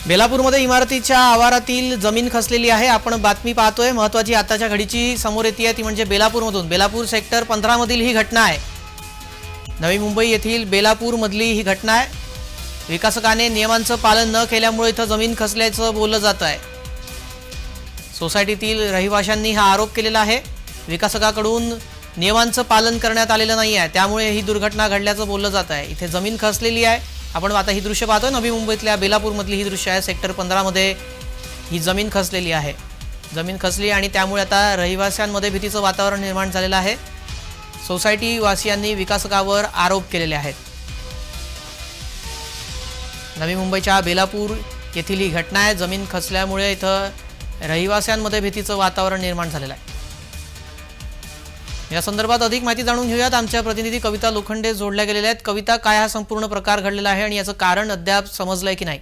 बेलापूरमध्ये इमारतीच्या आवारातील जमीन खचलेली आहे। आपण बातमी पाहतोय। महत्त्वाची आताच्या घडीची समोर येते ती म्हणजे बेलापूरमधून बेलापूर सेक्टर 15 मधील ही घटना आहे। नवी मुंबई येथील बेलापूर मधली ही घटना आहे। विकासकाने नियमांचं पालन न केल्यामुळे इथं जमीन खचल्याचं बोललं जात आहे। सोसायटीतील रहिवाशांनी हा आरोप केलेला आहे। विकासकाकडून नियमांचं पालन करण्यात आलेलं नाही आहे, त्यामुळे ही दुर्घटना घडल्याचं बोललं जात आहे। इथे जमीन खचलेली आहे। आपण आता ही दृश्य पाहतोय। नवी मुंबईतल्या बेलापूर मधली ही दृश्य आहे। सेक्टर 15 मध्ये ही जमीन खचलेली आहे। जमीन खचली आणि त्यामुळे आता रहिवाशांमध्ये भीतीचं वातावरण निर्माण झालेलं आहे। सोसायटी वासियांनी विकासकावर आरोप केलेले आहेत। नवी मुंबईच्या बेलापूर येथील ही घटना आहे। जमीन खचल्यामुळे इथं रहिवाशांमध्ये भीतीचं वातावरण निर्माण झालेलं आहे। या संदर्भात अधिक माहिती जाणून घेऊयात। आमच्या प्रतिनिधी कविता लोखंडे जोडल्या गेलेल्या आहेत। कविता, काय हा संपूर्ण प्रकार घडलेला आहे आणि याचं कारण अद्याप समजलंय की नाही?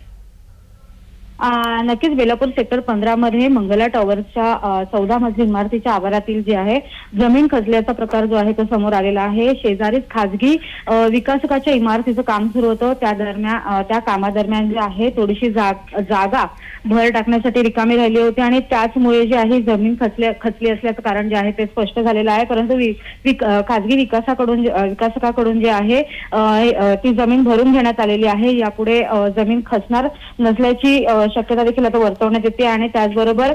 नक्कीच बेलापूर सेक्टर 15 मध्ये मंगला टॉवर्सच्या 14 मजली इमारतीच्या आवारातील जे आहे जमीन खचल्याचा प्रकार जो आहे तो समोर आलेला आहे। शेजारीच खाजगी विकासकाच्या इमारतीचं काम सुरू होतं। त्या कामादरम्यान जे आहे थोडीशी जागा भर टाकण्यासाठी रिकामी राहिली होती आणि त्याचमुळे जे आहे जमीन खचली असल्याचं कारण जे आहे ते स्पष्ट झालेलं आहे। परंतु खाजगी विकासकाकडून जे आहे ती जमीन भरून घेण्यात आलेली आहे। यापुढे जमीन खचणार नसल्याची शक्यता देखील आता वर्तवण्यात येते आणि त्याचबरोबर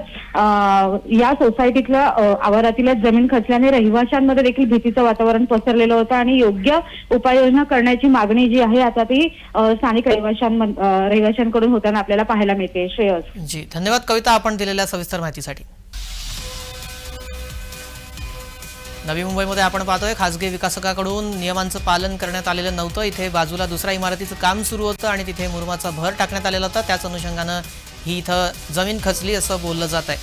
या सोसायटीतल्या आवारातील जमीन खचल्याने रहिवाशांमध्ये देखील भीतीचं वातावरण पसरलेलं होतं आणि योग्य उपाययोजना करण्याची मागणी जी आहे आता ती स्थानिक रहिवाशांकडून होताना आपल्याला पाहायला मिळते। श्रेयस जी, धन्यवाद कविता, आपण दिलेल्या सविस्तर माहितीसाठी। नवी मुंबईमध्ये आपण पाहतोय खासगी विकासकाकडून नियमांचं पालन करण्यात आलेलं नव्हतं। इथे बाजूला दुसऱ्या इमारतीचं काम सुरू होतं आणि तिथे मुरुमाचा भर टाकण्यात आलेला होता। त्याच अनुषंगानं ही इथं जमीन खचली असं बोललं जात आहे।